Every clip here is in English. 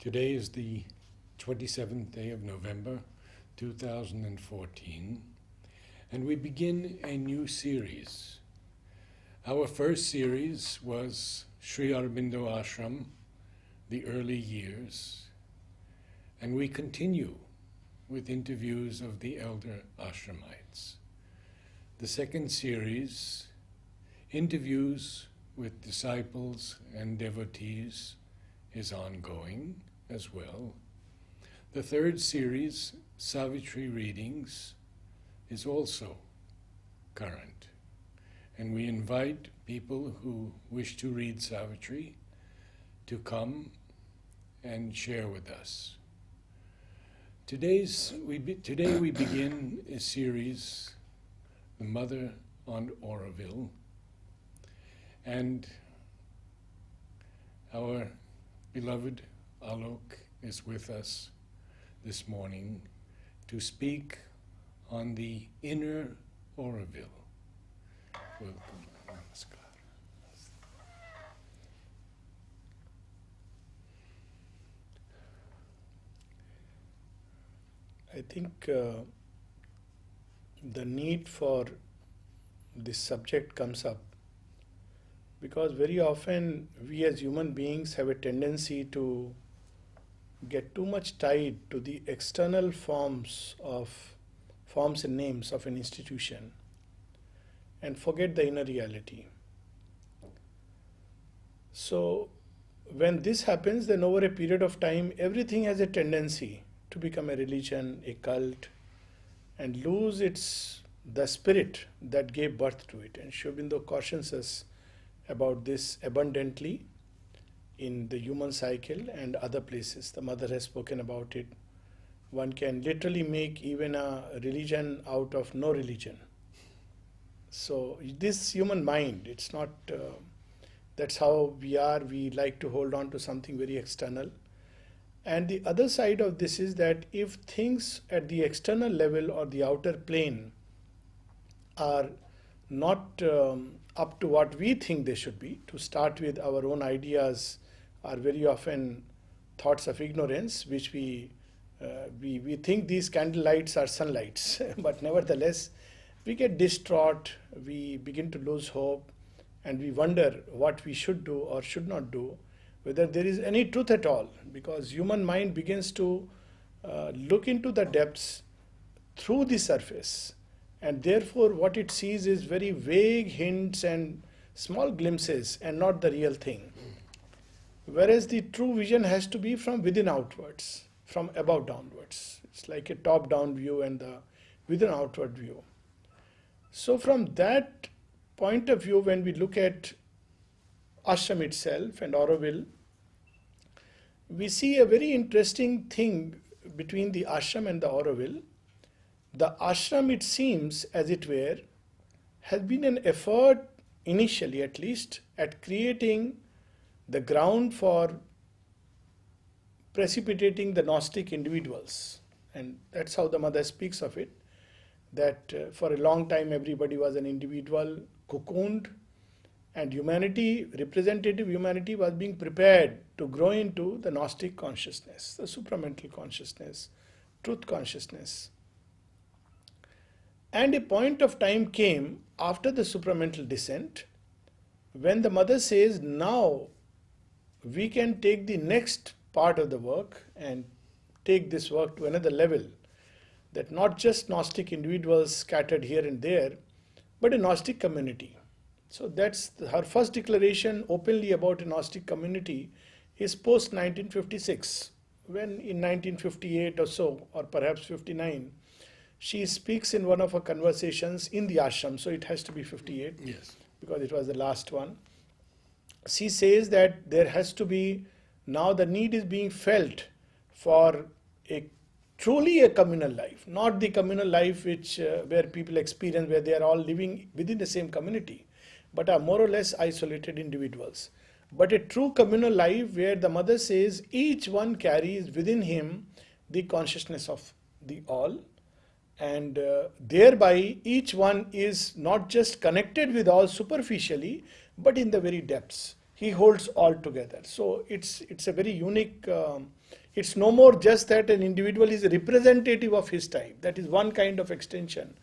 Today is the 27th day of November 2014, and we begin a new series. Our first series was Sri Aurobindo Ashram, the early years, and we continue with interviews of the elder ashramites. The second series, interviews with disciples and devotees, is ongoing as well. The third series, Savitri Readings, is also current. And we invite people who wish to read Savitri to come and share with us. Today we begin a series, The Mother on Auroville, and our beloved Alok is with us this morning to speak on the inner Auroville. Welcome. Namaskar. I think the need for this subject comes up because very often we as human beings have a tendency to get too much tied to the external forms and names of an institution and forget the inner reality. So when this happens, then over a period of time, everything has a tendency to become a religion, a cult, and lose the spirit that gave birth to it. And Sri Aurobindo cautions us about this abundantly in the human cycle and other places. The mother has spoken about it. One can literally make even a religion out of no religion. So this human mind, it's not, that's how we are. We like to hold on to something very external. And the other side of this is that if things at the external level or the outer plane are not up to what we think they should be, to start with, our own ideas are very often thoughts of ignorance, which we think these candle lights are sunlights, but nevertheless, we get distraught, we begin to lose hope, and we wonder what we should do or should not do, whether there is any truth at all, because human mind begins to look into the depths through the surface, and therefore what it sees is very vague hints and small glimpses and not the real thing. Whereas the true vision has to be from within outwards, from above downwards. It's like a top-down view and the within outward view. So from that point of view, when we look at ashram itself and Auroville, we see a very interesting thing between the ashram and the Auroville. The ashram, it seems, as it were, has been an effort, initially at least, at creating the ground for precipitating the Gnostic individuals. And that's how the mother speaks of it, that for a long time everybody was an individual, cocooned, and humanity, representative humanity, was being prepared to grow into the Gnostic consciousness, the supramental consciousness, truth consciousness. And a point of time came after the supramental descent when the mother says, now we can take the next part of the work and take this work to another level, that not just Gnostic individuals scattered here and there, but a Gnostic community. So that's her first declaration openly about a Gnostic community is post 1956, when in 1958 or so, or perhaps 59, she speaks in one of her conversations in the ashram, so it has to be 58, Yes, because it was the last one. She says that there has to be, now the need is being felt for truly a communal life, not the communal life where people experience, where they are all living within the same community, but are more or less isolated individuals. But a true communal life where the mother says each one carries within him the consciousness of the all, and thereby each one is not just connected with all superficially, but in the very depths. he holds all together. So it's a very unique. It's no more just that an individual is representative of his type. That is one kind of extension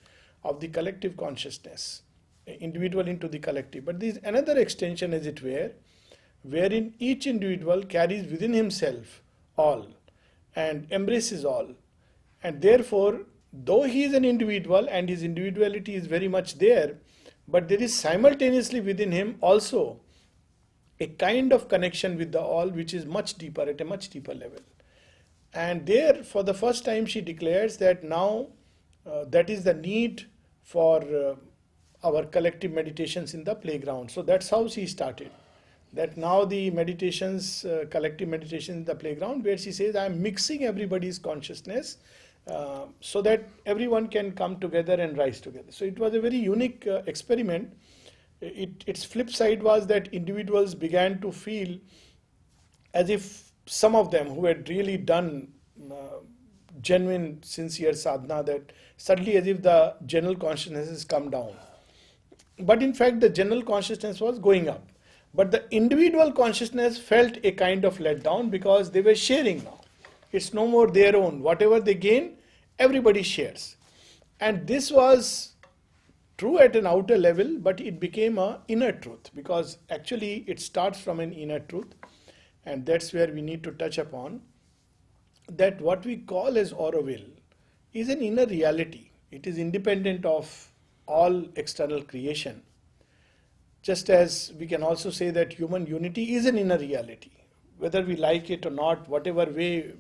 of the collective consciousness, individual into the collective. But there is another extension, as it were, wherein each individual carries within himself all and embraces all. And therefore, though he is an individual and his individuality is very much there, but there is simultaneously within him also a kind of connection with the all which is much deeper, at a much deeper level. And there, for the first time, she declares that now that is the need for our collective meditations in the playground. So that's how she started. That now the meditations, collective meditation in the playground, where she says, I am mixing everybody's consciousness so that everyone can come together and rise together. So it was a very unique experiment. Its flip side was that individuals began to feel as if some of them who had really done genuine, sincere sadhana, that suddenly as if the general consciousness has come down. But in fact, the general consciousness was going up. But the individual consciousness felt a kind of letdown because they were sharing now. It's no more their own. Whatever they gain, everybody shares. And this was true at an outer level, but it became an inner truth, because actually it starts from an inner truth. And that's where we need to touch upon that what we call as Auroville is an inner reality. It is independent of all external creation. Just as we can also say that human unity is an inner reality, whether we like it or not, whatever way,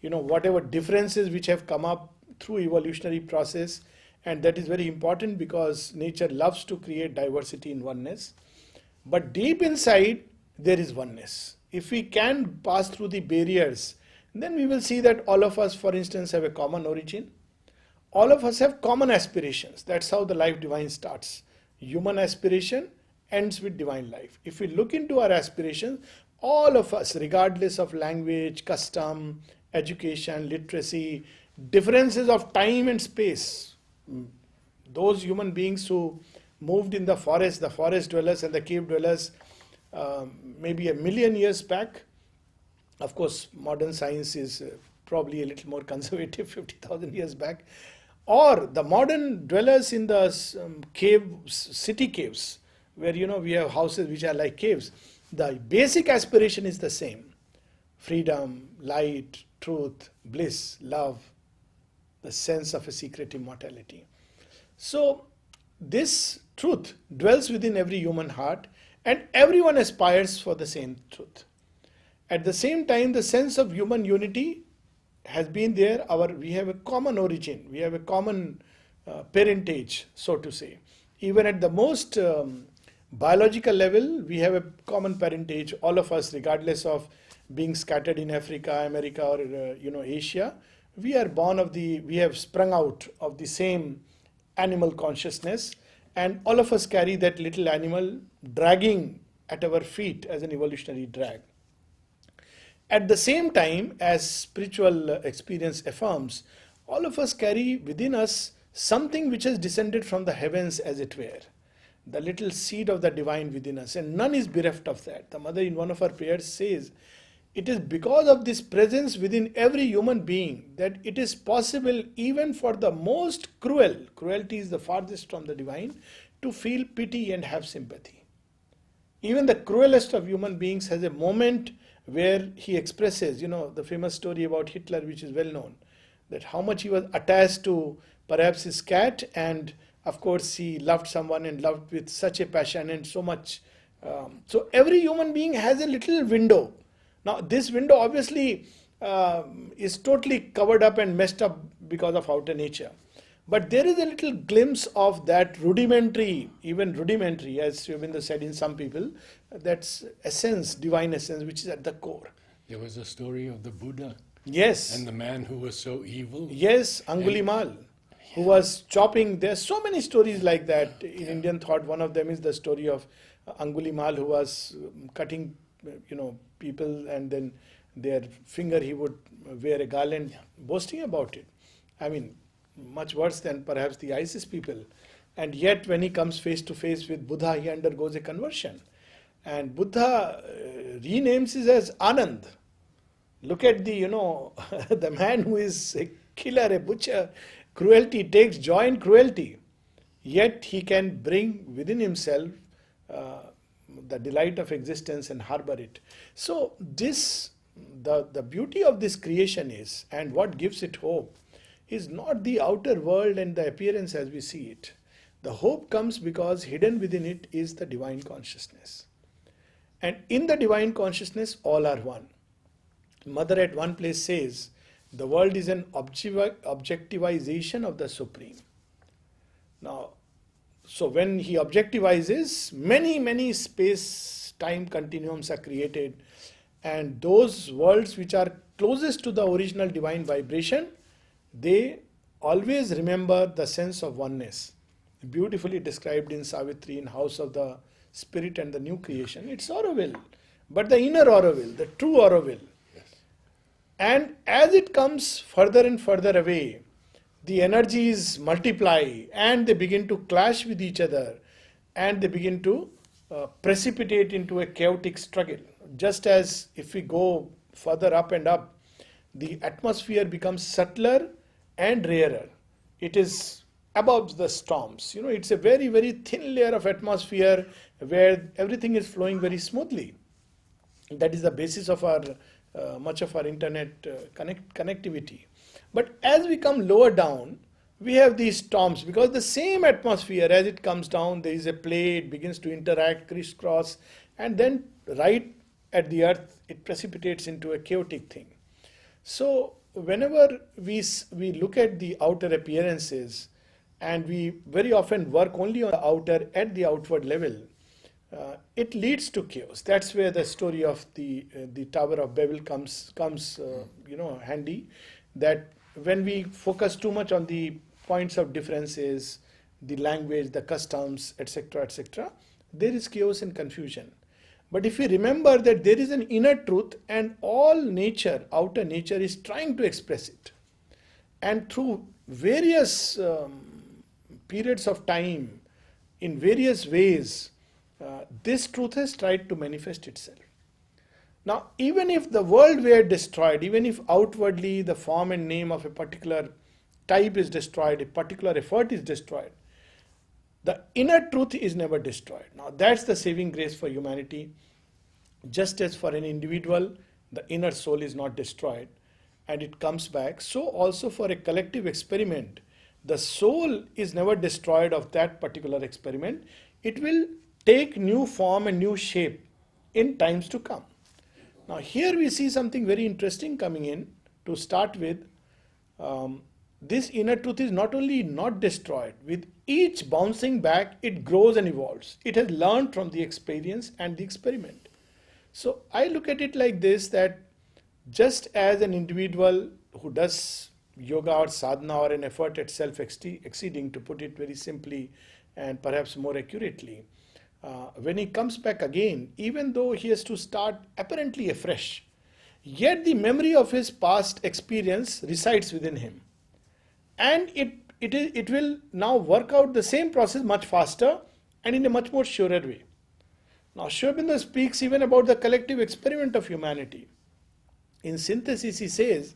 whatever differences which have come up through evolutionary process, and that is very important because nature loves to create diversity in oneness. But deep inside, there is oneness. If we can pass through the barriers, then we will see that all of us, for instance, have a common origin. All of us have common aspirations. That's how the life divine starts. Human aspiration ends with divine life. If we look into our aspirations, all of us, regardless of language, custom, education, literacy, differences of time and space, those human beings who moved in the forest dwellers and the cave dwellers, maybe 1 million years back. Of course, modern science is probably a little more conservative, 50,000 years back. Or the modern dwellers in the city caves, where we have houses which are like caves. The basic aspiration is the same: freedom, light, truth, bliss, love, the sense of a secret immortality. So this truth dwells within every human heart, and everyone aspires for the same truth. At the same time, the sense of human unity has been there. We have a common origin, we have a common parentage, so to say. Even at the most biological level, we have a common parentage, all of us, regardless of being scattered in Africa, America, or Asia. We have sprung out of the same animal consciousness, and all of us carry that little animal dragging at our feet as an evolutionary drag. At the same time, as spiritual experience affirms, all of us carry within us something which has descended from the heavens, as it were, the little seed of the divine within us, and none is bereft of that. The mother in one of her prayers says, it is because of this presence within every human being that it is possible even for the most cruelty is the farthest from the divine, to feel pity and have sympathy. Even the cruelest of human beings has a moment where he expresses, the famous story about Hitler, which is well known, that how much he was attached to perhaps his cat, and of course he loved someone and loved with such a passion and so much. So every human being has a little window. Now this window obviously is totally covered up and messed up because of outer nature. But there is a little glimpse of that rudimentary, as Sri Aurobindo said in some people, that's essence, divine essence, which is at the core. There was a story of the Buddha. Yes. And the man who was so evil. Yes, Angulimal, who was chopping. There's so many stories like that in Indian thought. One of them is the story of Angulimal, who was cutting, people, and then their finger he would wear a garland, boasting about it. I mean, much worse than perhaps the ISIS people. And yet when he comes face to face with Buddha, he undergoes a conversion. And Buddha renames it as Anand. Look at the, the man who is a killer, a butcher, cruelty, takes joy in cruelty. Yet he can bring within himself uh, the delight of existence and harbor it. So the beauty of this creation is, and what gives it hope, is not the outer world and the appearance as we see it. The hope comes because hidden within it is the divine consciousness. And in the divine consciousness, all are one. Mother at one place says, the world is an objectivization of the Supreme. Now, so when he objectivizes, many space-time continuums are created, and those worlds which are closest to the original divine vibration, they always remember the sense of oneness. Beautifully described in Savitri in House of the Spirit and the New Creation. It's Auroville, but the inner Auroville, the true Auroville. And as it comes further and further away, the energies multiply and they begin to clash with each other, and they begin to precipitate into a chaotic struggle. Just as if we go further up and up, the atmosphere becomes subtler and rarer. It is above the storms. It's a very thin layer of atmosphere where everything is flowing very smoothly. That is the basis of our much of our internet connectivity. But as we come lower down, we have these storms, because the same atmosphere, as it comes down, there is a play, it begins to interact, crisscross, and then right at the earth, it precipitates into a chaotic thing. So whenever we look at the outer appearances, and we very often work only on the outer at the outward level, it leads to chaos. That's where the story of the Tower of Babel comes handy. That when we focus too much on the points of differences, the language, the customs, etc., there is chaos and confusion. But if we remember that there is an inner truth, and all nature, outer nature, is trying to express it, and through various periods of time, in various ways, this truth has tried to manifest itself. Now, even if the world were destroyed, even if outwardly the form and name of a particular type is destroyed, a particular effort is destroyed, the inner truth is never destroyed. Now, that's the saving grace for humanity. Just as for an individual, the inner soul is not destroyed and it comes back, so also for a collective experiment, the soul is never destroyed of that particular experiment. It will take new form and new shape in times to come. Now here we see something very interesting coming in. To start with, this inner truth is not only not destroyed, with each bouncing back, it grows and evolves. It has learned from the experience and the experiment. So I look at it like this, that just as an individual who does yoga or sadhana or an effort at self-exceeding, to put it very simply and perhaps more accurately, when he comes back again, even though he has to start apparently afresh, yet the memory of his past experience resides within him. And it will now work out the same process much faster and in a much more surer way. Now Sri Aurobindo speaks even about the collective experiment of humanity. In Synthesis, he says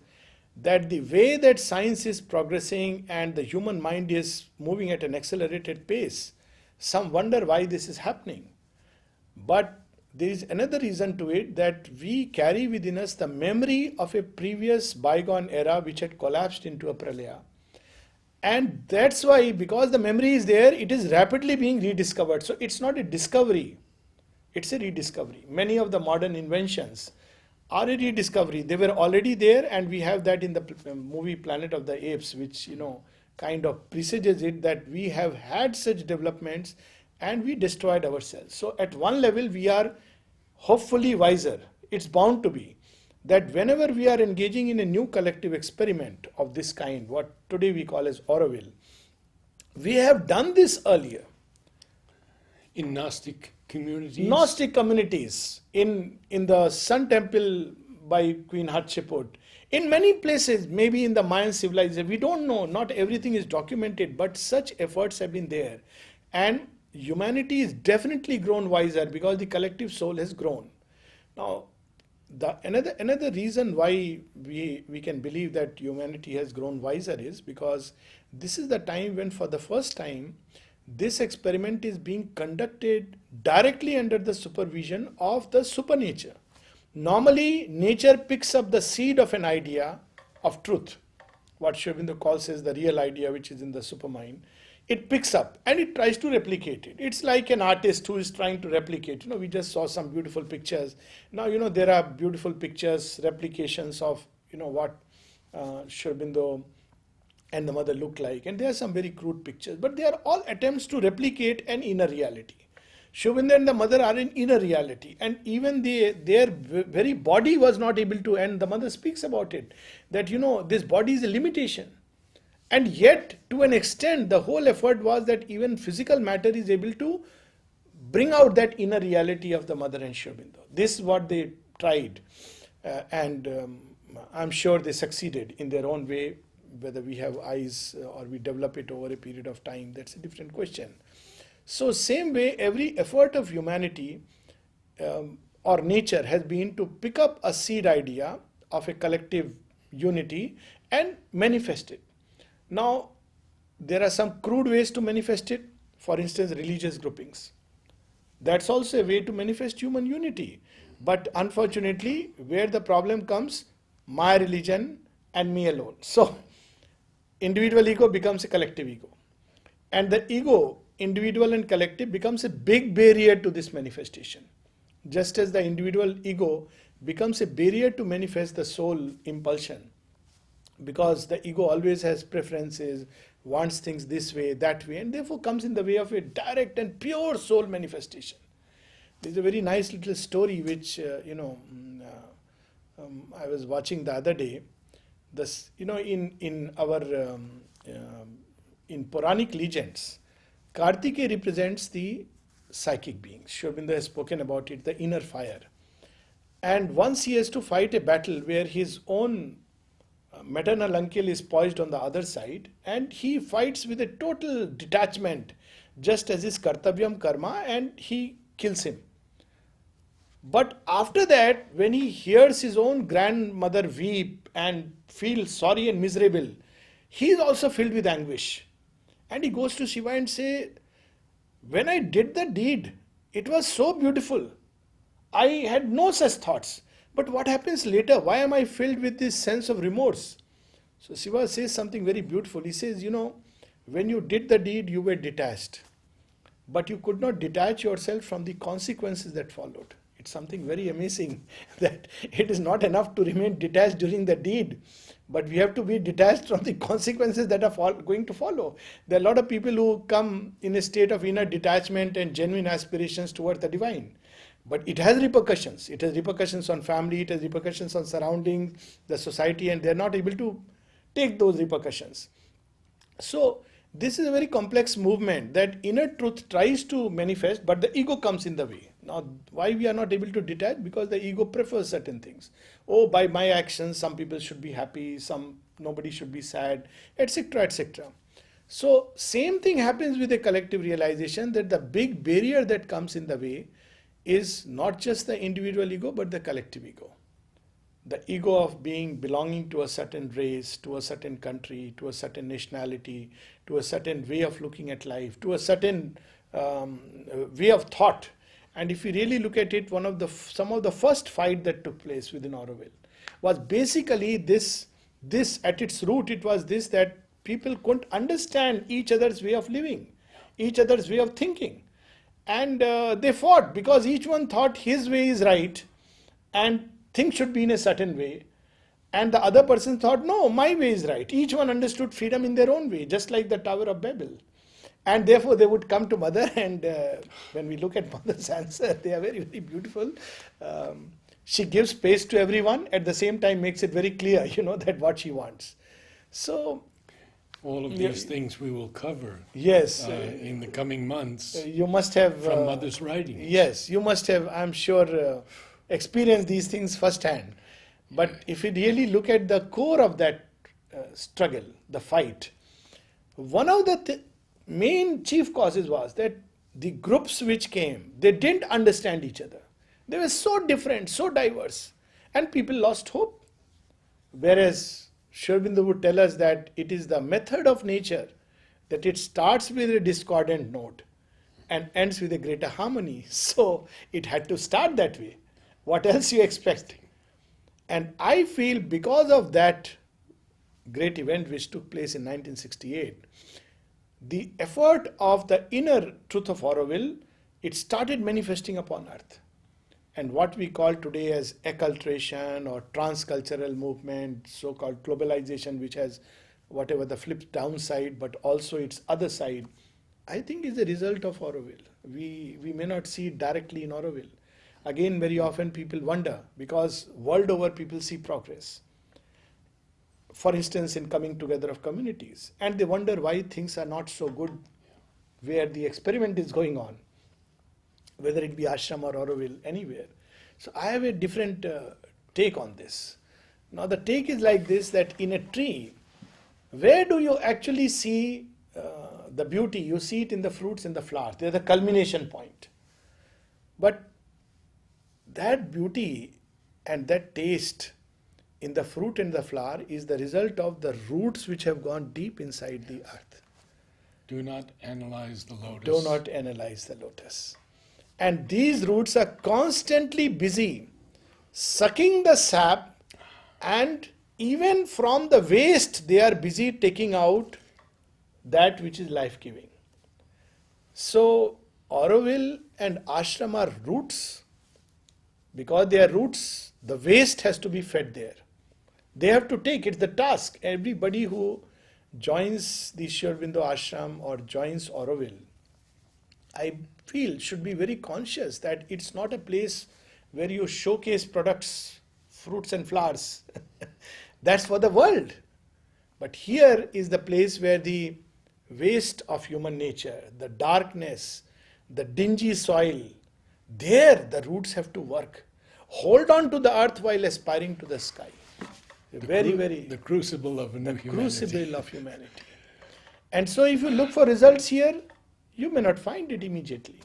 that the way that science is progressing and the human mind is moving at an accelerated pace, some wonder why this is happening. But there is another reason to it, that we carry within us the memory of a previous bygone era which had collapsed into a pralaya. And that's why, because the memory is there, it is rapidly being rediscovered. So it's not a discovery, it's a rediscovery. Many of the modern inventions are a rediscovery. They were already there, and we have that in the movie Planet of the Apes, which kind of presages it, that we have had such developments and we destroyed ourselves. So at one level we are hopefully wiser. It's bound to be that whenever we are engaging in a new collective experiment of this kind, what today we call as Auroville, we have done this earlier. In Gnostic communities? Gnostic communities, in the Sun Temple by Queen Hatshepsut, in many places, maybe in the Mayan civilization, we don't know, not everything is documented, but such efforts have been there. And humanity is definitely grown wiser because the collective soul has grown. Now, another reason why we can believe that humanity has grown wiser is because this is the time when for the first time this experiment is being conducted directly under the supervision of the supernature. Normally, nature picks up the seed of an idea of truth, what Sri Aurobindo calls as the real idea, which is in the supermind. It picks up and it tries to replicate it. It's like an artist who is trying to replicate. We just saw some beautiful pictures. Now, there are beautiful pictures, replications of, what Sri Aurobindo and the mother look like. And there are some very crude pictures, but they are all attempts to replicate an inner reality. Sri Aurobindo and the mother are in inner reality, and even their very body was not able to, and the mother speaks about it, that this body is a limitation. And yet, to an extent, the whole effort was that even physical matter is able to bring out that inner reality of the mother and Sri Aurobindo. This is what they tried, and I'm sure they succeeded in their own way. Whether we have eyes or we develop it over a period of time, that's a different question. So same way, every effort of humanity or nature has been to pick up a seed idea of a collective unity and manifest it. Now, there are some crude ways to manifest it. For instance, religious groupings. That's also a way to manifest human unity. But unfortunately, where the problem comes, my religion and me alone. So, individual ego becomes a collective ego. And the ego, individual and collective, becomes a big barrier to this manifestation. Just as the individual ego becomes a barrier to manifest the soul impulsion. Because the ego always has preferences, wants things this way, that way, and therefore comes in the way of a direct and pure soul manifestation. There's a very nice little story which, I was watching the other day. This, in our in Puranic legends, Kartikeya represents the psychic beings. Sri Aurobindo has spoken about it, the inner fire. And once he has to fight a battle where his own maternal uncle is poised on the other side, and he fights with a total detachment, just as his kartavyam karma, and he kills him. But after that, when he hears his own grandmother weep and feel sorry and miserable, he is also filled with anguish. And he goes to Shiva and say, when I did the deed, it was so beautiful. I had no such thoughts. But what happens later? Why am I filled with this sense of remorse? So Shiva says something very beautiful. He says, when you did the deed, you were detached. But you could not detach yourself from the consequences that followed. It's something very amazing that it is not enough to remain detached during the deed, but we have to be detached from the consequences that are going to follow. There are a lot of people who come in a state of inner detachment and genuine aspirations towards the divine. But it has repercussions. It has repercussions on family, it has repercussions on surroundings, the society, and they're not able to take those repercussions. So this is a very complex movement that inner truth tries to manifest, but the ego comes in the way. Now, why we are not able to detach? Because the ego prefers certain things. Oh, by my actions, some people should be happy, nobody should be sad, etc., etc. So same thing happens with a collective realization that the big barrier that comes in the way is not just the individual ego, but the collective ego. The ego of belonging to a certain race, to a certain country, to a certain nationality, to a certain way of looking at life, to a certain way of thought. And if you really look at it, some of the first fight that took place within Auroville was basically this at its root, it was this, that people couldn't understand each other's way of living, each other's way of thinking. And they fought because each one thought his way is right and things should be in a certain way. And the other person thought, no, my way is right. Each one understood freedom in their own way, just like the Tower of Babel. And therefore they would come to mother, and when we look at mother's answer, they are very, very beautiful. She gives space to everyone, at the same time makes it very clear, that what she wants. So all of these things we will cover yes, in the coming months you must have from mother's writings. Yes, you must have, I'm sure, experienced these things firsthand. But if you really look at the core of that struggle, the fight, one of the main chief causes was that the groups which came, they didn't understand each other. They were so different, so diverse, and people lost hope. Whereas Sri Aurobindo would tell us that it is the method of nature that it starts with a discordant note and ends with a greater harmony. So it had to start that way. What else you expect? And I feel because of that great event which took place in 1968, the effort of the inner truth of Auroville, it started manifesting upon earth. And what we call today as acculturation or transcultural movement, so-called globalization, which has whatever the flip downside, but also its other side, I think is a result of Auroville. We may not see it directly in Auroville. Again, very often people wonder, because world over people see progress. For instance, in coming together of communities, and they wonder why things are not so good where the experiment is going on, whether it be ashram or Auroville, anywhere. So I have a different take on this. Now the take is like this, that in a tree, where do you actually see the beauty? You see it in the fruits and the flowers. They're the culmination point. But that beauty and that taste in the fruit and the flower is the result of the roots which have gone deep inside the earth. Do not analyze the lotus. Do not analyze the lotus. And these roots are constantly busy sucking the sap, and even from the waste they are busy taking out that which is life-giving. So Auroville and ashram are roots. Because they are roots, the waste has to be fed there. They have to take, it's the task. Everybody who joins the Sri Aurobindo ashram or joins Auroville, I feel should be very conscious that it's not a place where you showcase products, fruits and flowers. That's for the world. But here is the place where the waste of human nature, the darkness, the dingy soil, there the roots have to work. Hold on to the earth while aspiring to the sky. The crucible of a new humanity. Crucible of humanity. And so if you look for results here, you may not find it immediately.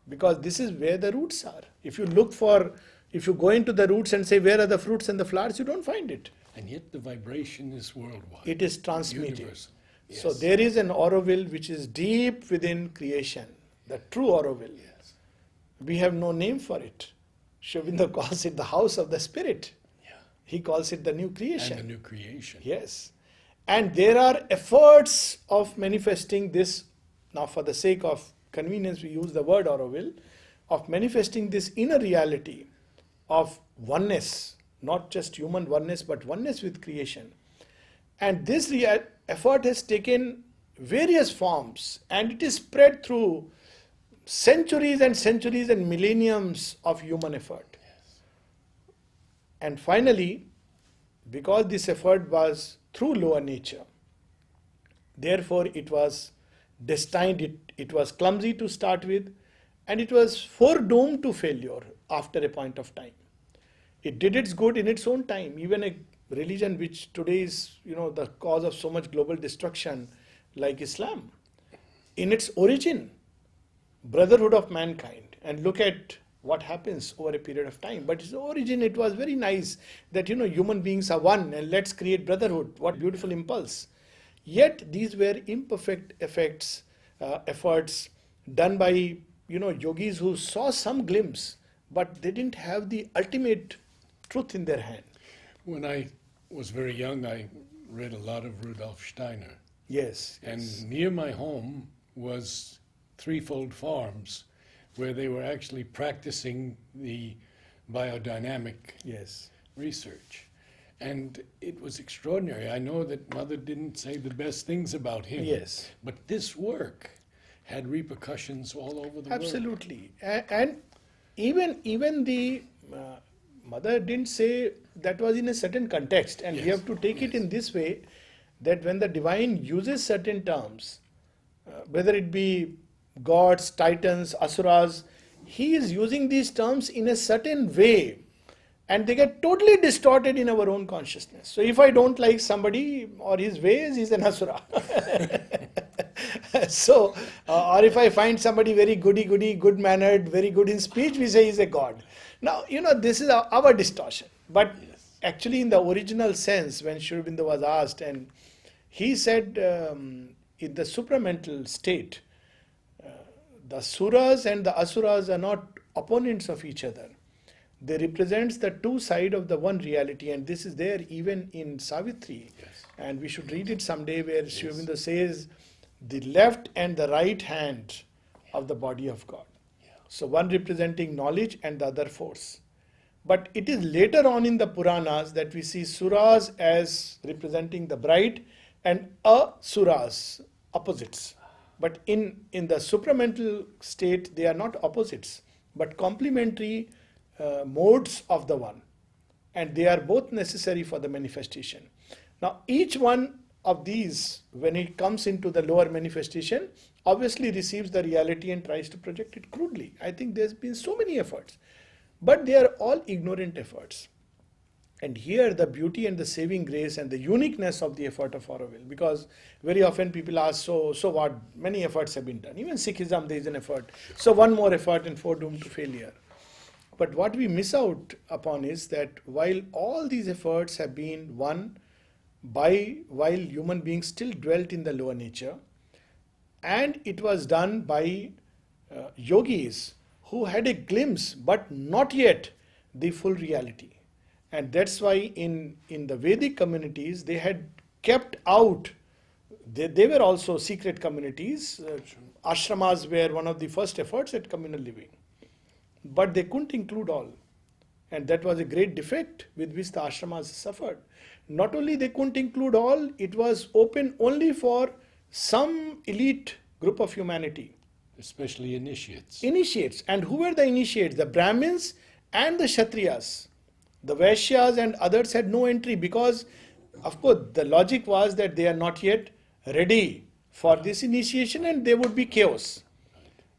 Because this is where the roots are. If you go into the roots and say, where are the fruits and the flowers, you don't find it. And yet the vibration is worldwide. It is transmitted. Universal. Yes. So there is an Auroville which is deep within creation. The true Auroville. Yes. We have no name for it. Sri Aurobindo calls it the house of the spirit. Yeah. He calls it the new creation. And the new creation. Yes. And there are efforts of manifesting this. Now for the sake of convenience we use the word Auroville, of manifesting this inner reality of oneness, not just human oneness, but oneness with creation. And this effort has taken various forms, and it is spread through centuries and millenniums of human effort. Yes. And finally, because this effort was through lower nature, therefore it was destined, it was clumsy to start with, and it was foredoomed to failure after a point of time. It did its good in its own time. Even a religion which today is, the cause of so much global destruction, like Islam, in its origin, brotherhood of mankind, and look at what happens over a period of time. But its origin, it was very nice that, human beings are one and let's create brotherhood. What beautiful impulse. Yet these were imperfect efforts done by, yogis who saw some glimpse, but they didn't have the ultimate truth in their hand. When I was very young, I read a lot of Rudolf Steiner. Yes. And near my home was Threefold Farms, where they were actually practicing the biodynamic research. And it was extraordinary. I know that Mother didn't say the best things about him. Yes. But this work had repercussions all over the world. Absolutely. And even the Mother didn't say that was in a certain context. And we have to take it in this way, that when the divine uses certain terms, whether it be gods, titans, asuras, he is using these terms in a certain way and they get totally distorted in our own consciousness. So if I don't like somebody or his ways, he's an asura. So, or if I find somebody very goody-goody, good-mannered, very good in speech, we say he's a god. Now, this is our distortion. But actually in the original sense, when Sri Aurobindo was asked, and he said in the supramental state, the suras and the asuras are not opponents of each other. They represent the two sides of the one reality, and this is there even in Savitri. And we should read it someday, where Sri Aurobindo says the left and the right hand of the body of God. So one representing knowledge and the other force. But it is later on in the Puranas that we see suras as representing the bride and asuras, opposites. But in the supramental state, they are not opposites, but complementary modes of the one. And they are both necessary for the manifestation. Now, each one of these, when it comes into the lower manifestation, obviously receives the reality and tries to project it crudely. I think there's been so many efforts, but they are all ignorant efforts. And here the beauty and the saving grace and the uniqueness of the effort of Auroville, because very often people ask, so what? Many efforts have been done. Even Sikhism, there is an effort. So one more effort and foredoomed to failure. But what we miss out upon is that while all these efforts have been won while human beings still dwelt in the lower nature, and it was done by yogis who had a glimpse but not yet the full reality. And that's why in the Vedic communities they had kept out, they were also secret communities. Ashramas were one of the first efforts at communal living, but they couldn't include all. And that was a great defect with which the ashramas suffered. Not only they couldn't include all, it was open only for some elite group of humanity. Especially initiates. Initiates. And who were the initiates? The Brahmins and the Kshatriyas. The Vaishyas and others had no entry because, of course, the logic was that they are not yet ready for this initiation and there would be chaos.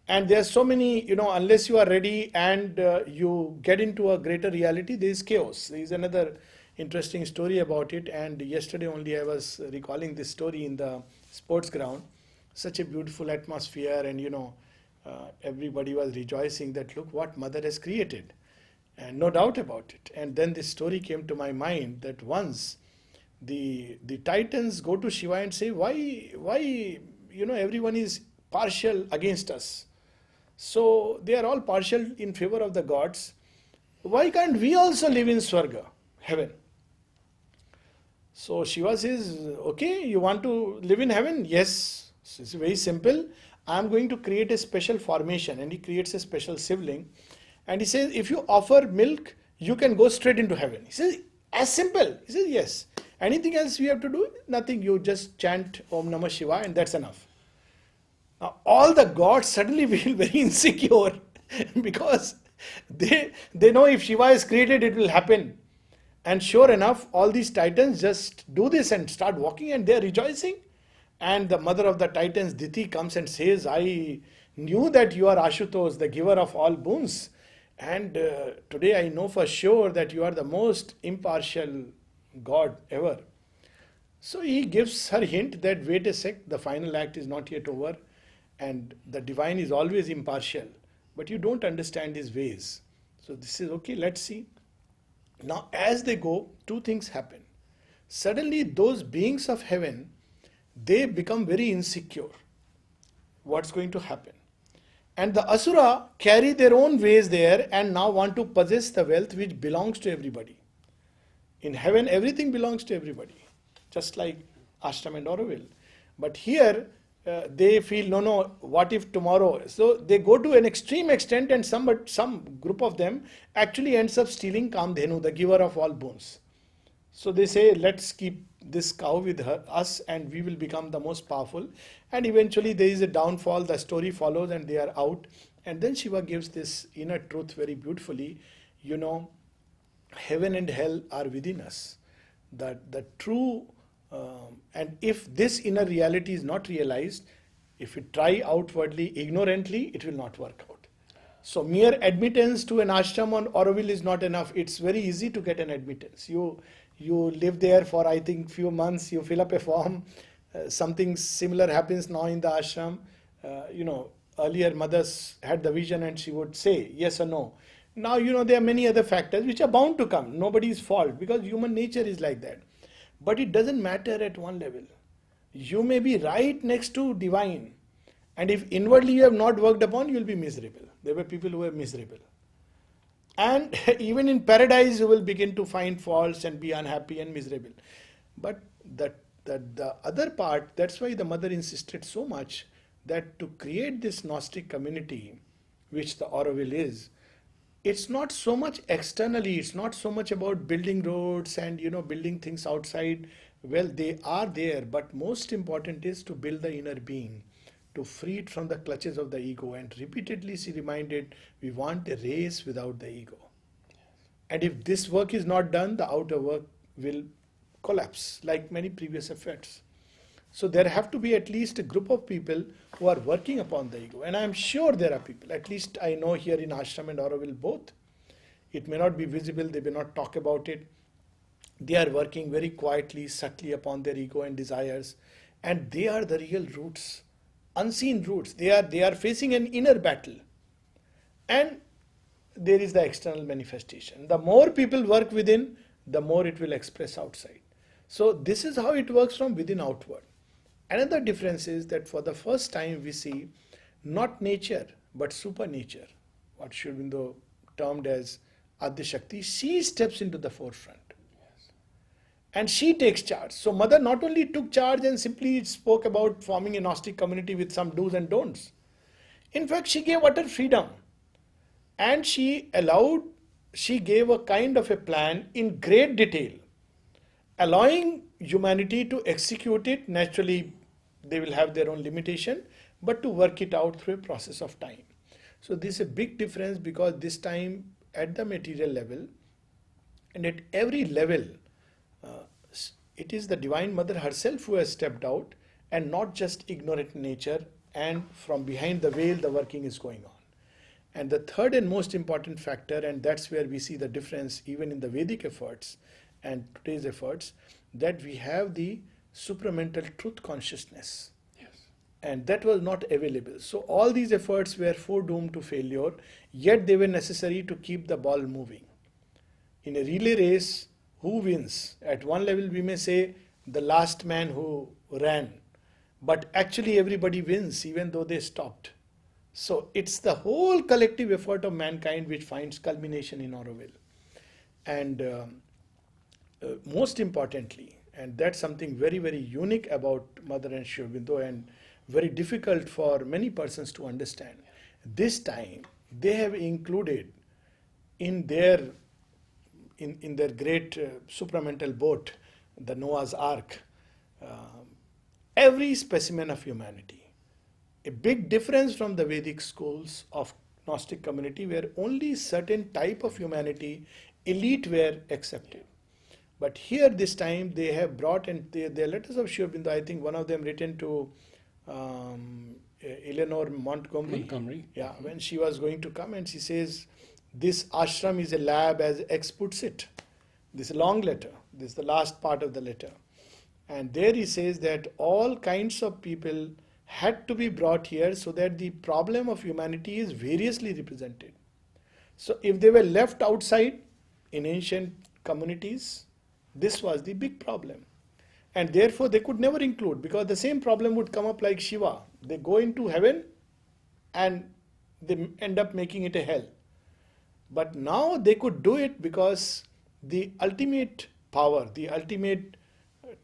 And there are so many, unless you are ready and you get into a greater reality, there is chaos. There is another interesting story about it, and yesterday only I was recalling this story in the sports ground. Such a beautiful atmosphere, and everybody was rejoicing that look what mother has created, and no doubt about it. And then this story came to my mind that once the Titans go to Shiva and say, why everyone is partial against us. So they are all partial in favor of the gods. Why can't we also live in Swarga, heaven? So Shiva says, okay, you want to live in heaven? Yes. So it's very simple. I'm going to create a special formation, and he creates a special sibling. And he says, if you offer milk, you can go straight into heaven. He says, as simple. He says, yes. Anything else we have to do? Nothing. You just chant Om Namah Shiva and that's enough. Now, all the gods suddenly feel very insecure because they know if Shiva is created, it will happen. And sure enough, all these Titans just do this and start walking and they are rejoicing. And the mother of the Titans, Diti, comes and says, I knew that you are Ashutosh, the giver of all boons. And today I know for sure that you are the most impartial god ever. So he gives her hint that wait a sec, the final act is not yet over. And the divine is always impartial. But you don't understand his ways. So this is okay, let's see. Now as they go, two things happen. Suddenly those beings of heaven, they become very insecure. What's going to happen? And the Asura carry their own ways there and now want to possess the wealth which belongs to everybody. In heaven, everything belongs to everybody, just like Ashram and Auroville. But here, they feel, no, what if tomorrow? So they go to an extreme extent, and some group of them actually ends up stealing Kamdhenu, the giver of all boons. So they say, let's keep this cow with us and we will become the most powerful. And eventually there is a downfall, the story follows and they are out. And then Shiva gives this inner truth very beautifully. Heaven and hell are within us. The true, and if this inner reality is not realized, if we try outwardly, ignorantly, it will not work out. So mere admittance to an ashram on Auroville is not enough. It's very easy to get an admittance. You live there for I think few months. You fill up a form. Something similar happens now in the ashram. Earlier mothers had the vision and she would say yes or no. Now there are many other factors which are bound to come. Nobody's fault because human nature is like that. But it doesn't matter at one level. You may be right next to divine. And if inwardly you have not worked upon, you will be miserable. There were people who were miserable. And even in paradise, you will begin to find faults and be unhappy and miserable. But the other part, that's why the mother insisted so much that to create this Gnostic community, which the Auroville is, it's not so much externally, it's not so much about building roads and building things outside. Well, they are there, but most important is to build the inner being, to free it from the clutches of the ego. And repeatedly she reminded, we want a race without the ego. And if this work is not done, the outer work will collapse like many previous efforts. So there have to be at least a group of people who are working upon the ego. And I am sure there are people, at least I know here in Ashram and Auroville both. It may not be visible, they may not talk about it. They are working very quietly, subtly upon their ego and desires. And they are the real roots, unseen roots. They are facing an inner battle. And there is the external manifestation. The more people work within, the more it will express outside. So this is how it works from within outward. Another difference is that for the first time we see not nature but supernature, what Sri Aurobindo termed as Adya Shakti. She steps into the forefront. Yes. And she takes charge. So mother not only took charge and simply spoke about forming a Gnostic community with some do's and don'ts. In fact, she gave utter freedom. And she gave a kind of a plan in great detail, allowing humanity to execute it. Naturally, they will have their own limitation, but to work it out through a process of time. So this is a big difference, because this time at the material level and at every level, it is the Divine Mother herself who has stepped out, and not just ignorant nature, and from behind the veil the working is going on. And the third and most important factor, and that's where we see the difference even in the Vedic efforts and today's efforts, that we have the supramental truth consciousness. Yes. And that was not available. So all these efforts were foredoomed to failure, yet they were necessary to keep the ball moving. In a relay race, who wins? At one level we may say the last man who ran, but actually everybody wins even though they stopped. So it's the whole collective effort of mankind which finds culmination in Auroville. And most importantly, and that's something very, very unique about Mother and Sri Aurobindo, and very difficult for many persons to understand. This time they have included in their great supramental boat, the Noah's Ark, every specimen of humanity. A big difference from the Vedic schools of Gnostic community, where only certain type of humanity, elite, were accepted. But here this time they have brought, and their letters of Sri Aurobindo, I think one of them written to Eleanor Montgomery. Yeah, when she was going to come, and she says, this ashram is a lab, as X puts it. This long letter, this is the last part of the letter. And there he says that all kinds of people had to be brought here so that the problem of humanity is variously represented. So if they were left outside in ancient communities, this was the big problem. And therefore they could never include, because the same problem would come up like Shiva. They go into heaven and they end up making it a hell. But now they could do it because the ultimate power, the ultimate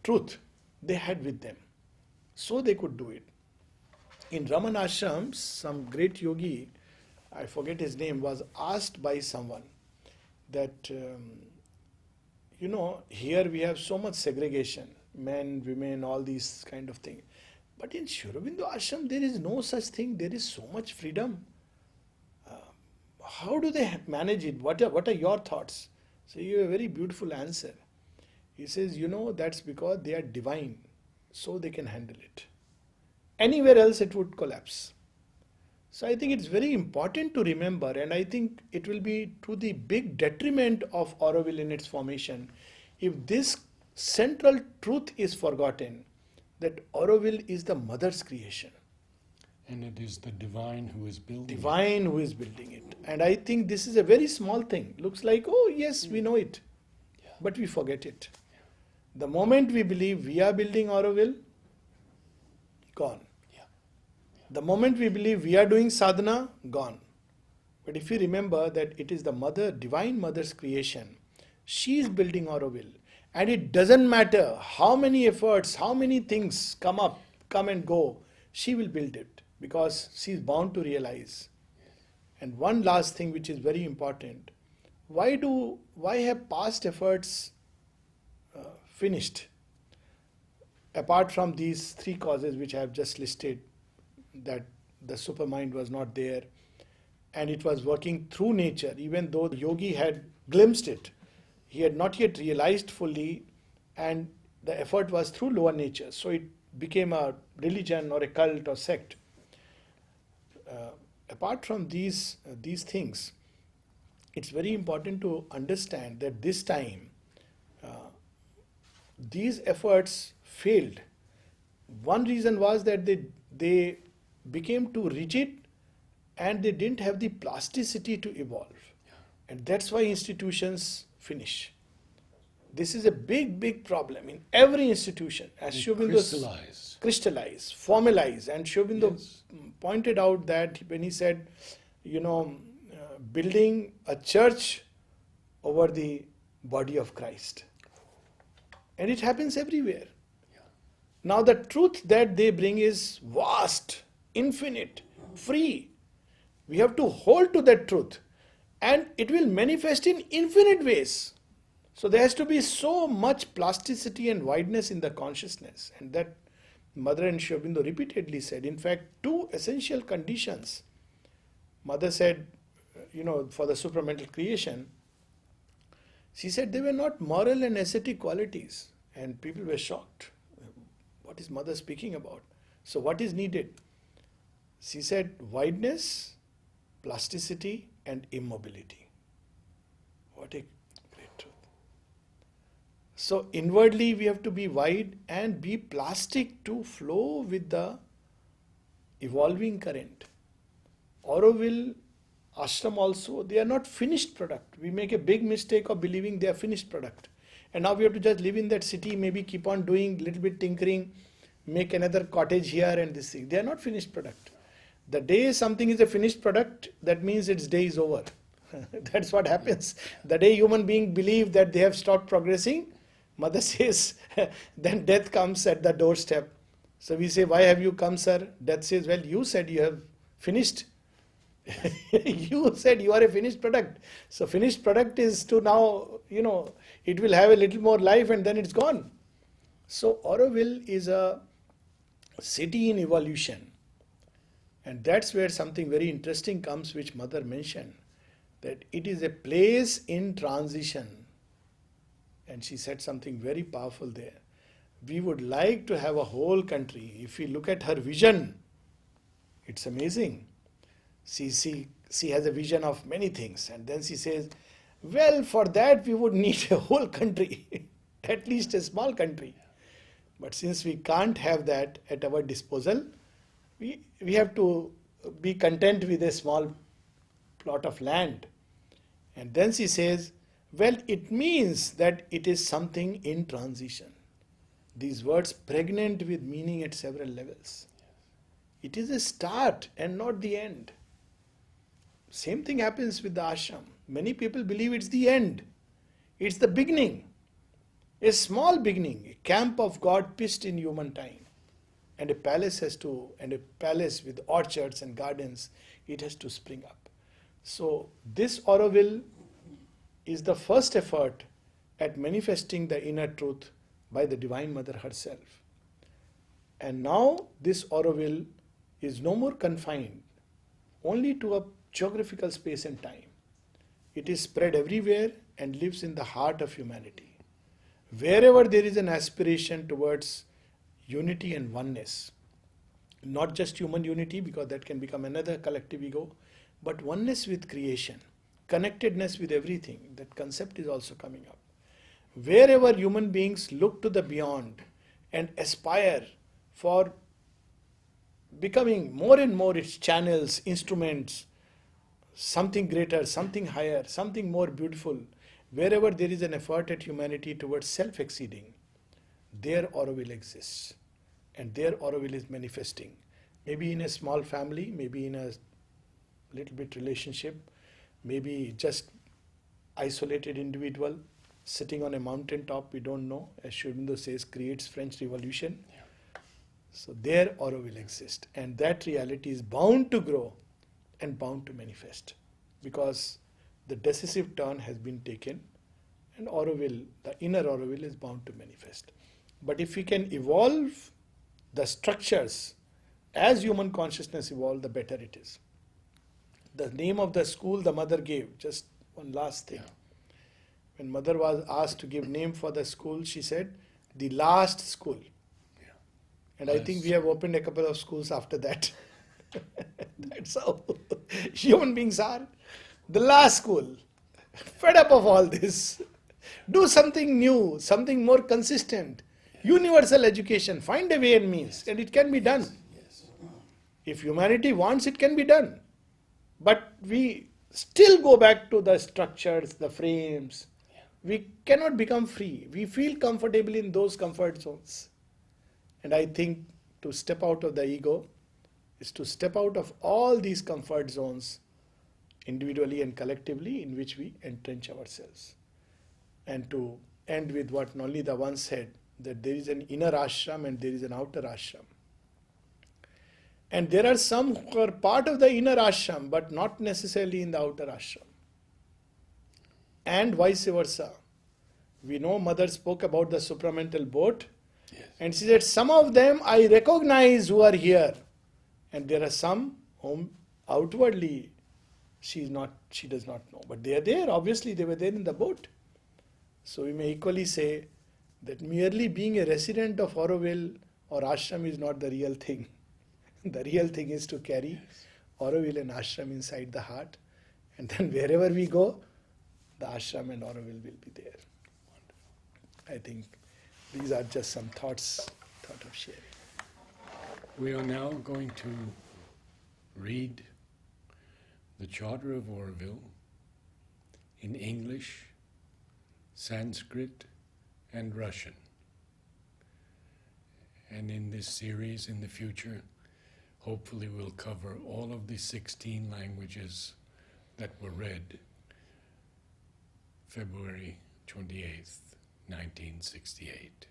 truth they had with them. So they could do it. In Raman Ashram, some great yogi, I forget his name, was asked by someone that, here we have so much segregation, men, women, all these kind of things. But in Sri Aurobindo Ashram, there is no such thing. There is so much freedom. How do they manage it? What are your thoughts? So you have a very beautiful answer. He says, that's because they are divine, so they can handle it. Anywhere else it would collapse. So I think it's very important to remember, and I think it will be to the big detriment of Auroville in its formation if this central truth is forgotten, that Auroville is the mother's creation. And it is the divine who is building Divine who is building it. And I think this is a very small thing. Looks like, oh yes, we know it. Yeah. But we forget it. The moment we believe we are building Auroville, gone. The moment we believe we are doing sadhana, gone. But if you remember that it is the mother, divine mother's creation, she is building Auroville. And it doesn't matter how many efforts, how many things come and go, she will build it because she is bound to realize. And one last thing which is very important, why have past efforts finished? Apart from these three causes which I have just listed, that the supermind was not there and it was working through nature, even though the yogi had glimpsed it, he had not yet realized fully, and the effort was through lower nature, so it became a religion or a cult or sect. Apart from these things, it's very important to understand that this time these efforts failed. One reason was that they became too rigid and they didn't have the plasticity to evolve. And that's why institutions finish. This is a big problem in every institution. As Sri Aurobindo crystallize, formalize, and Sri Aurobindo pointed out that when he said, building a church over the body of Christ. And it happens everywhere. Now the truth that they bring is vast, infinite, free. We have to hold to that truth and it will manifest in infinite ways. So there has to be so much plasticity and wideness in the consciousness, and that Mother and Sri Aurobindo repeatedly said. In fact, two essential conditions Mother said, for the supramental creation. She said they were not moral and ascetic qualities, and people were shocked. What is Mother speaking about? So what is needed? She said wideness, plasticity, and immobility. What a great truth. So inwardly we have to be wide and be plastic to flow with the evolving current. Auroville, ashram also, they are not finished product. We make a big mistake of believing they are finished product. And now we have to just live in that city, maybe keep on doing little bit tinkering, make another cottage here and this thing. They are not finished product. The day something is a finished product, that means its day is over. That's what happens. The day human beings believe that they have stopped progressing, Mother says, then death comes at the doorstep. So we say, why have you come, sir? Death says, well, you said you have finished. You said you are a finished product. So finished product is to now, it will have a little more life and then it's gone. So Auroville is a city in evolution. And that's where something very interesting comes, which Mother mentioned, that it is a place in transition. And she said something very powerful there. We would like to have a whole country. If we look at her vision, it's amazing. She has a vision of many things. And then she says, well, for that we would need a whole country, at least a small country. But since we can't have that at our disposal, we have to be content with a small plot of land. And then she says, well, it means that it is something in transition. These words pregnant with meaning at several levels. It is a start and not the end. Same thing happens with the ashram. Many people believe it's the end. It's the beginning. A small beginning, a camp of God pitched in human time. And a palace with orchards and gardens, it has to spring up. So this Auroville is the first effort at manifesting the inner truth by the Divine Mother herself. And now this Auroville is no more confined only to a geographical space and time. It is spread everywhere and lives in the heart of humanity. Wherever there is an aspiration towards unity and oneness, Not just human unity, because that can become another collective ego, but oneness with creation, connectedness with everything. That concept is also coming up. Wherever human beings look to the beyond and aspire for becoming more and more its channels, instruments, something greater, something higher, something more beautiful, wherever there is an effort at humanity towards self-exceeding, there Auroville exists. And there Auroville is manifesting. Maybe in a small family, maybe in a little bit relationship, maybe just isolated individual sitting on a mountain top, we don't know. As Sri Aurobindo says, creates French Revolution. Yeah. So there Auroville exists. And that reality is bound to grow and bound to manifest. Because the decisive turn has been taken and Auroville, the inner Auroville, is bound to manifest. But if we can evolve the structures as human consciousness evolves, the better it is. The name of the school the mother gave, just one last thing. Yeah. When mother was asked to give name for the school, she said, the last school. Yeah. And yes. I think we have opened a couple of schools after that. That's how human beings are. The last school. Fed up of all this. Do something new, something more consistent. Universal education, find a way and means, and it can be done. Yes. If humanity wants, it can be done. But we still go back to the structures, the frames. Yeah. We cannot become free. We feel comfortable in those comfort zones. And I think to step out of the ego is to step out of all these comfort zones, individually and collectively, in which we entrench ourselves. And to end with what Nolita once said, that there is an inner ashram and there is an outer ashram. And there are some who are part of the inner ashram, but not necessarily in the outer ashram. And vice versa. We know Mother spoke about the supramental boat. Yes. And she said, some of them I recognize who are here. And there are some whom outwardly she does not know. But they are there. Obviously, they were there in the boat. So we may equally say that merely being a resident of Auroville or ashram is not the real thing. The real thing is to carry Auroville and ashram inside the heart, and then wherever we go, the ashram and Auroville will be there. Wonderful. I think these are just some thought of sharing. We are now going to read the Charter of Auroville in English, Sanskrit, and Russian. And in this series, in the future, hopefully we'll cover all of the 16 languages that were read February 28th, 1968.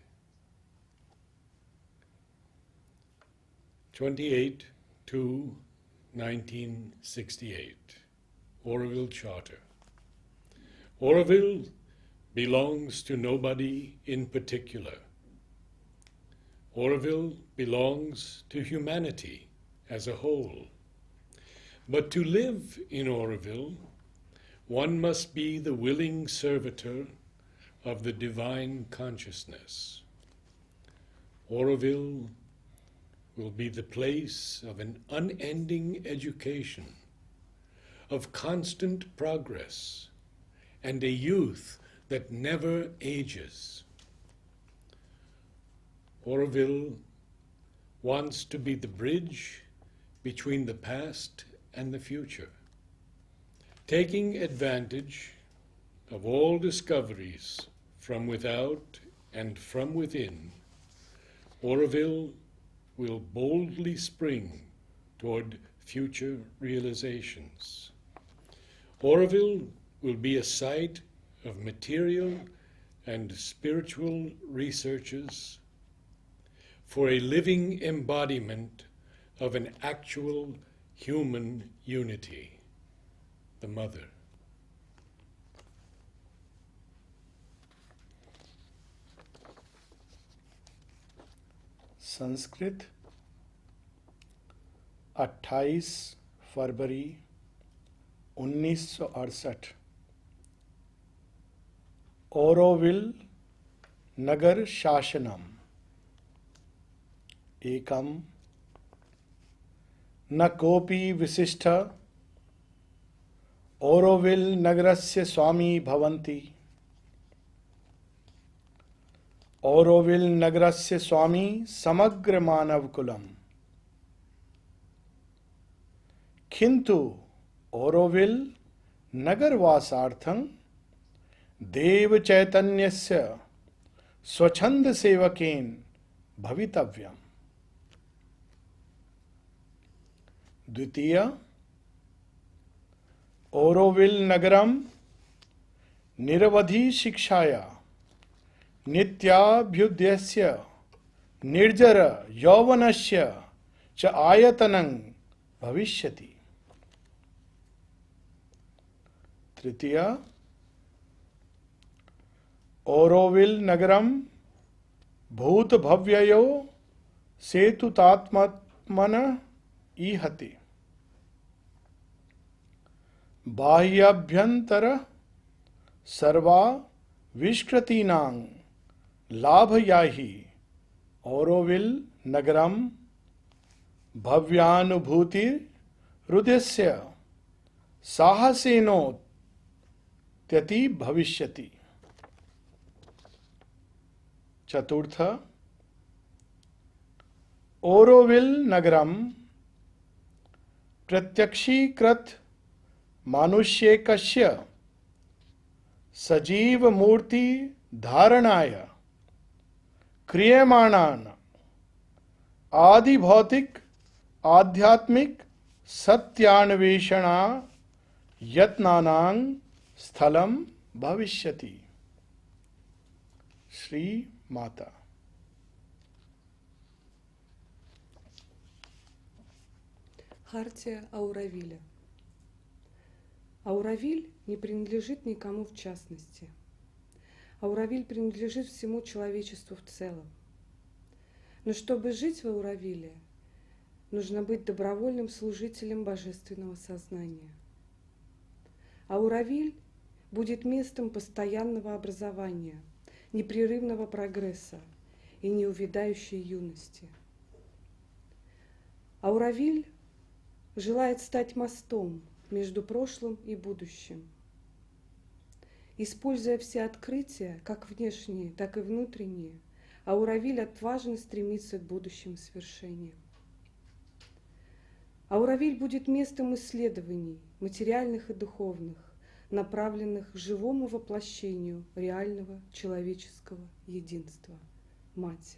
28 to 1968, Auroville Charter. Auroville belongs to nobody in particular. Auroville belongs to humanity as a whole. But to live in Auroville, one must be the willing servitor of the divine consciousness. Auroville will be the place of an unending education, of constant progress, and a youth that never ages. Auroville wants to be the bridge between the past and the future, taking advantage of all discoveries from without and from within. Auroville will boldly spring toward future realizations. Auroville will be a site of material and spiritual researches for a living embodiment of an actual human unity, the Mother. Sanskrit 28 फरवरी 1968 ऑरोविल नगर शासनम एकम न कोपि विशिष्ट ओरोविल नगरस्य स्वामी भवन्ति। ओरोविल नगरस्य स्वामी समग्र मानवकुलम्। किंतु ओरोविल नगरवासार्थं देव चैतन्यस्य स्वच्छंद सेवकेन भवितव्यम्। द्वितीय, ओरोविल नगरम निरवधि शिक्षाया नित्याभ्युदयस्य निर्जर यौवनस्य च आयतनं भविष्यति। तृतीय, ओरोविल नगरम भूतभव्ययो सेतुतात्मन ईहति। बाह्याभ्यंतर सर्वा विष्कृतीनां लाभयाहि ओरोविल नगरम भव्यानुभूति हृदयस्य साहसेनोत्यति भविष्यति। चतुर्थ, ओरोविल नगरम प्रत्यक्षीकृत मानुष्येकस्य सजीव मूर्ति धारणाय क्रियमाणान् आदि भौतिक आध्यात्मिक सत्यान्वेषणा यत्नानां स्थलं भविष्यति। श्री माता। Хартия Ауравиля. Ауравиль не принадлежит никому в частности. Ауравиль принадлежит всему человечеству в целом. Но чтобы жить в Ауравиле, нужно быть добровольным служителем божественного сознания. Ауравиль будет местом постоянного образования, непрерывного прогресса и неувядающей юности. Ауравиль желает стать мостом между прошлым и будущим. Используя все открытия, как внешние, так и внутренние, Ауравиль отважно стремится к будущим свершениям. Ауравиль будет местом исследований, материальных и духовных, направленных к живому воплощению реального человеческого единства – Мать.